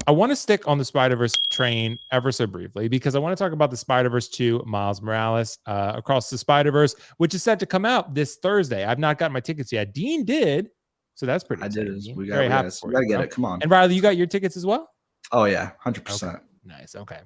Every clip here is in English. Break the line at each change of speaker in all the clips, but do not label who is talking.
I want to stick on the Spider-Verse train ever so briefly because I want to talk about the Spider-Verse 2 Miles Morales Across the Spider-Verse, which is set to come out this Thursday. I've not gotten my tickets yet. Dean did, so that's pretty exciting. Dean. Very happy for you.
We gotta get it. Come on.
And Riley, you got your tickets as well?
Oh yeah, 100%.
Okay. Nice. Okay.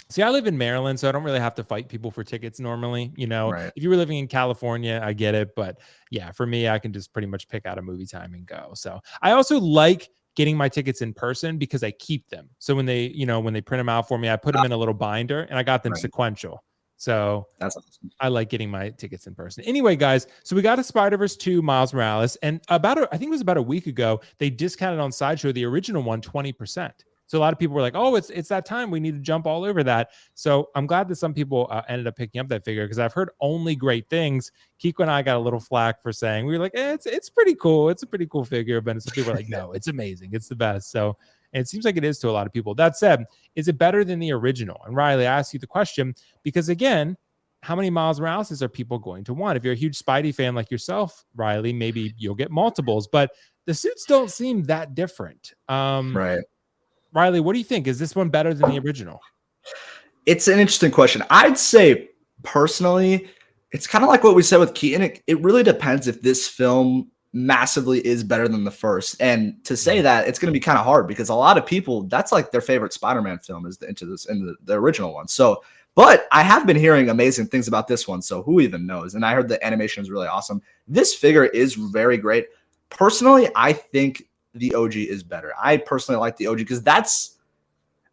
See, I live in Maryland, so I don't really have to fight people for tickets normally. You know, if you were living in California, I get it. But yeah, for me, I can just pretty much pick out a movie time and go. So I also like getting my tickets in person because I keep them. So when they print them out for me, I put them in a little binder and I got them sequential. So
that's awesome.
I like getting my tickets in person. Anyway, guys, so we got a Spider-Verse 2 Miles Morales, and I think it was about a week ago, they discounted on Sideshow the original one 20%. So a lot of people were like, oh, it's that time. We need to jump all over that. So I'm glad that some people ended up picking up that figure because I've heard only great things. Kiko and I got a little flack for saying, we were like, it's pretty cool. It's a pretty cool figure. But some people were like, no, it's amazing. It's the best. So, and it seems like it is to a lot of people. That said, is it better than the original? And Riley, I asked you the question because, again, how many Miles Morales are people going to want? If you're a huge Spidey fan like yourself, Riley, maybe you'll get multiples. But the suits don't seem that different.
Right.
Riley, what do you think? Is this one better than the original?
It's an interesting question. I'd say personally, it's kind of like what we said with Keaton. It really depends if this film massively is better than the first. And to say that, it's going to be kind of hard because a lot of people, that's like their favorite Spider-Man film is the original one. So, but I have been hearing amazing things about this one. So who even knows? And I heard the animation is really awesome. This figure is very great. Personally, I think the OG is better. I personally like the OG because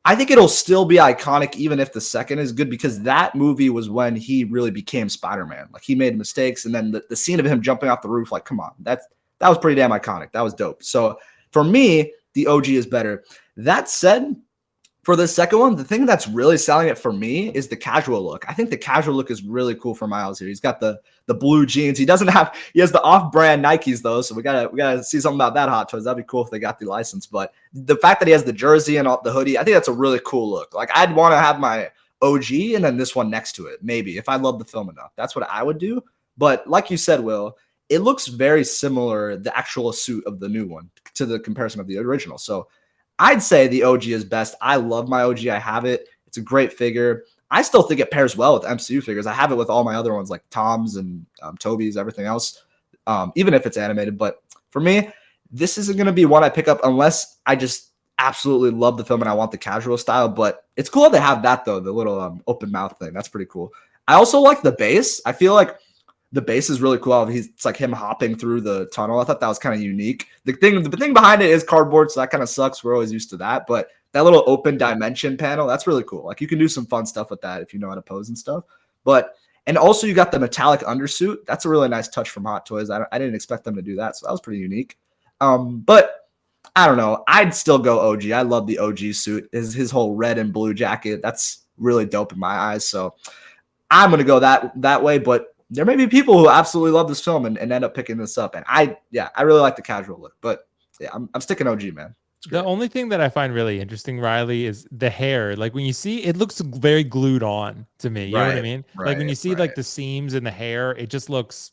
I think it'll still be iconic even if the second is good because that movie was when he really became Spider-Man. Like he made mistakes and then the scene of him jumping off the roof, like, come on, that was pretty damn iconic. That was dope. So for me, the OG is better. That said, for the second one, the thing that's really selling it for me is the casual look. I think the casual look is really cool for Miles here. He's got the blue jeans. He has the off-brand Nikes though, so we gotta see something about that, Hot Toys. That'd be cool if they got the license. But the fact that he has the jersey and the hoodie, I think that's a really cool look. Like I'd want to have my OG and then this one next to it, maybe if I love the film enough. That's what I would do. But like you said, Will, it looks very similar, the actual suit of the new one to the comparison of the original. So I'd say the OG is best. I love my OG. I have it. It's a great figure. I still think it pairs well with MCU figures. I have it with all my other ones like Tom's and Toby's, everything else, even if it's animated. But for me, this isn't going to be one I pick up unless I just absolutely love the film and I want the casual style. But it's cool they have that, though, the little open mouth thing. That's pretty cool. I also like the base. I feel like the base is really cool. It's like him hopping through the tunnel. I thought that was kind of unique. The thing behind it is cardboard, so that kind of sucks. We're always used to that. But that little open dimension panel, that's really cool. Like you can do some fun stuff with that if you know how to pose and stuff. And also you got the metallic undersuit. That's a really nice touch from Hot Toys. I didn't expect them to do that, so that was pretty unique. But I don't know. I'd still go OG. I love the OG suit. His whole red and blue jacket. That's really dope in my eyes. So I'm gonna go that way, but there may be people who absolutely love this film and end up picking this up. And I really like the casual look, but yeah, I'm sticking OG, man.
The only thing that I find really interesting, Riley, is the hair. Like when you see it looks very glued on to me. You know what I mean? Like when you see like the seams in the hair, it just looks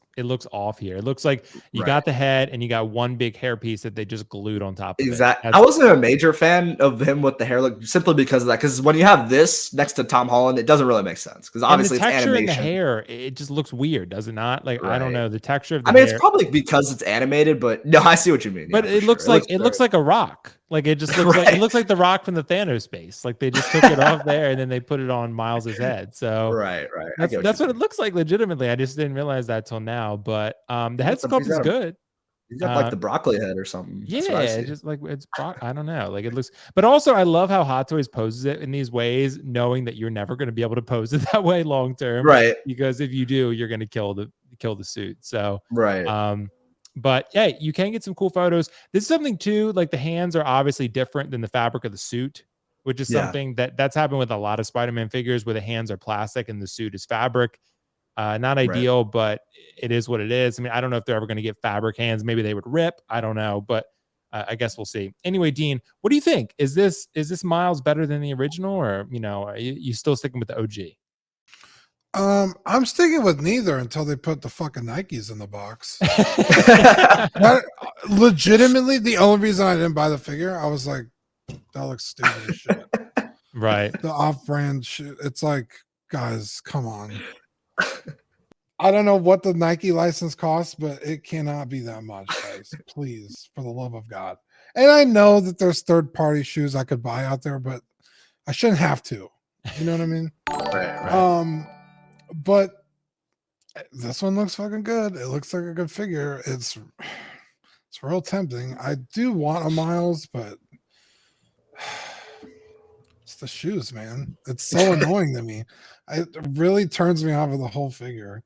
off here. It looks like you got the head and you got one big hair piece that they just glued on top of it.
Exactly. I wasn't a major fan of him with the hair look simply because of that. Because when you have this next to Tom Holland, it doesn't really make sense. Because obviously
the texture
it's
in the
animation.
hair, it just looks weird, does it not? Like I don't know the texture of the hair.
It's probably because it's animated, but no, I see what you mean.
But it looks like it looks like a rock. Like it just looks like it looks like the rock from the Thanos base. Like they just took it off there and then they put it on Miles's head. So
right.
That's what it looks like legitimately. I just didn't realize that till now. But the head sculpt is good.
He's got like the broccoli head or something.
Yeah, it's just like I don't know. Like it looks, but also I love how Hot Toys poses it in these ways, knowing that you're never going to be able to pose it that way long term.
Right.
Because if you do, you're going to kill the suit. So
right.
But yeah, you can get some cool photos. This is something too, like the hands are obviously different than the fabric of the suit, which is something that's happened with a lot of Spider-Man figures where the hands are plastic and the suit is fabric. Not ideal, but it is what it is. I mean, I don't know if they're ever going to get fabric hands. Maybe they would rip. I don't know, but I guess we'll see. Anyway, Dean, what do you think? Is this Miles better than the original, or are you still sticking with the OG?
I'm sticking with neither until they put the fucking Nikes in the box. Legitimately, the only reason I didn't buy the figure, I was like, That looks stupid as shit.
Right.
The off-brand shit. It's like, guys, come on. I don't know what the Nike license costs, but it cannot be that much, guys. Please, for the love of God. And I know that there's third-party shoes I could buy out there, but I shouldn't have to. You know what I mean?
Right.
But this one looks fucking good. It looks like a good figure. It's real tempting. I do want a Miles, but it's the shoes, man. It's so annoying to me. It really turns me off of the whole figure.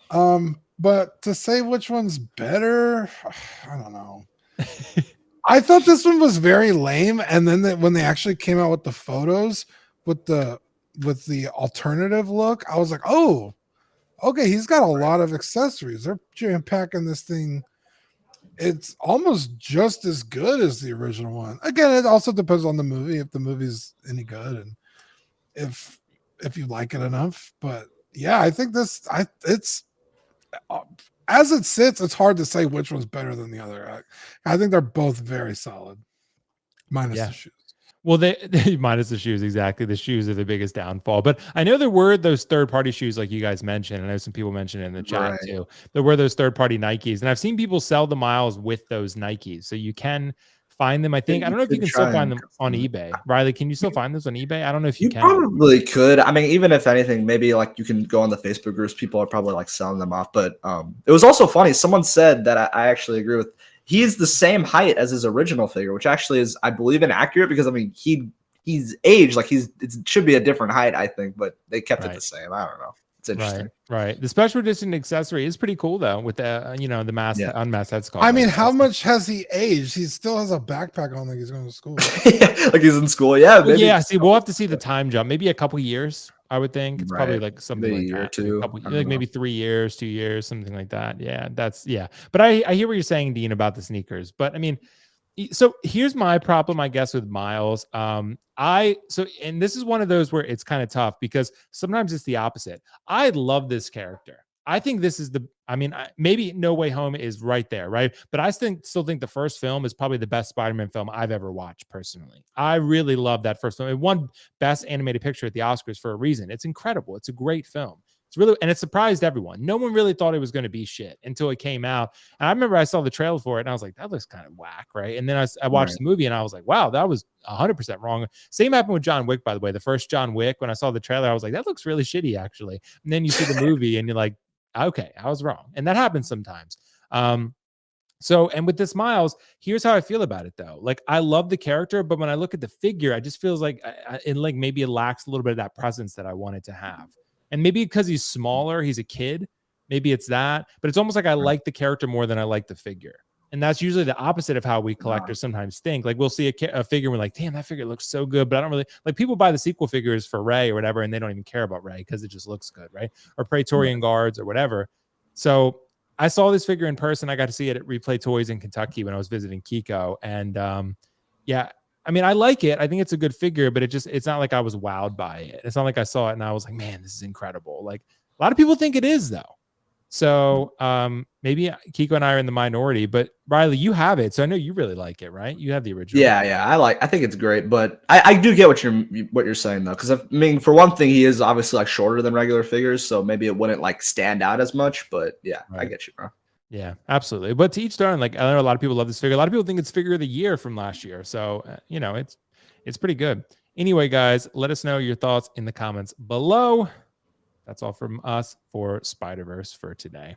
But to say which one's better, I don't know. I thought this one was very lame, and then when they actually came out with the photos with the alternative look, I was like, oh, okay, he's got a lot of accessories. They're jam-packing this thing. It's almost just as good as the original one. Again, it also depends on the movie, if the movie's any good and if you like it enough. But yeah, I think it's as it sits, it's hard to say which one's better than the other. I think they're both very solid, minus the shoes.
Well, they minus the shoes, exactly. The shoes are the biggest downfall. But I know there were those third-party shoes, like you guys mentioned. I know some people mentioned it in the chat too. There were those third-party Nikes, and I've seen people sell the Miles with those Nikes, so you can find them. I think I don't know if you can still find them on eBay. Riley, can you still find those on eBay? I don't know if you can.
Probably could. I mean, even if anything, maybe like you can go on the Facebook groups. People are probably like selling them off. But it was also funny. Someone said that I actually agree with. He's the same height as his original figure, which actually is, I believe, inaccurate because I mean he's aged, like it should be a different height, I think, but they kept it the same. I don't know. It's interesting.
Right. The special edition accessory is pretty cool though, with the the mask, unmasked head sculpt.
I mean, how much has he aged? He still has a backpack on, like he's going to school.
Yeah, like he's in school. Yeah,
well, yeah. See, we'll have to see the time jump. Maybe a couple years. I would think it's probably like something
maybe
like
a year
that.
or two.
Like maybe 3 years, 2 years, something like that. Yeah, But I hear what you're saying, Dean, about the sneakers. But I mean, so here's my problem, I guess, with Miles. And this is one of those where it's kind of tough because sometimes it's the opposite. I love this character. I think this is maybe No Way Home is right there, right? But I still think the first film is probably the best Spider-Man film I've ever watched personally. I really love that first film. It won Best Animated Picture at the Oscars for a reason. It's incredible. It's a great film. And it surprised everyone. No one really thought it was going to be shit until it came out. And I remember I saw the trailer for it and I was like, that looks kind of whack, right? And then I watched the movie and I was like, wow, that was 100% wrong. Same happened with John Wick, by the way. The first John Wick, when I saw the trailer, I was like, that looks really shitty, actually. And then you see the movie and you're like, okay, I was wrong. And that happens sometimes. And with this Miles, here's how I feel about it though. Like I love the character, but when I look at the figure, I just feels like maybe it lacks a little bit of that presence that I wanted to have. And maybe because he's smaller, he's a kid. Maybe it's that, but it's almost like I like the character more than I like the figure. And that's usually the opposite of how we collectors sometimes think. Like we'll see a figure and we're like, damn, that figure looks so good. But I don't really like, people buy the sequel figures for Rey or whatever, and they don't even care about Rey because it just looks good, right? Or Praetorian Guards or whatever. So I saw this figure in person. I got to see it at Replay Toys in Kentucky when I was visiting Kiko. And I mean, I like it. I think it's a good figure, but it's not like I was wowed by it. It's not like I saw it and I was like, man, this is incredible. Like a lot of people think it is though. So maybe Kiko and I are in the minority, but Riley, you have it. So I know you really like it, right? You have the original.
Yeah. I think it's great, but I do get what you're saying though. Cause I mean, for one thing, he is obviously like shorter than regular figures. So maybe it wouldn't like stand out as much, but yeah, I get you, bro.
Yeah, absolutely. But to each their own. Like I know a lot of people love this figure. A lot of people think it's figure of the year from last year. So, it's pretty good. Anyway, guys, let us know your thoughts in the comments below. That's all from us for Spiderverse for today.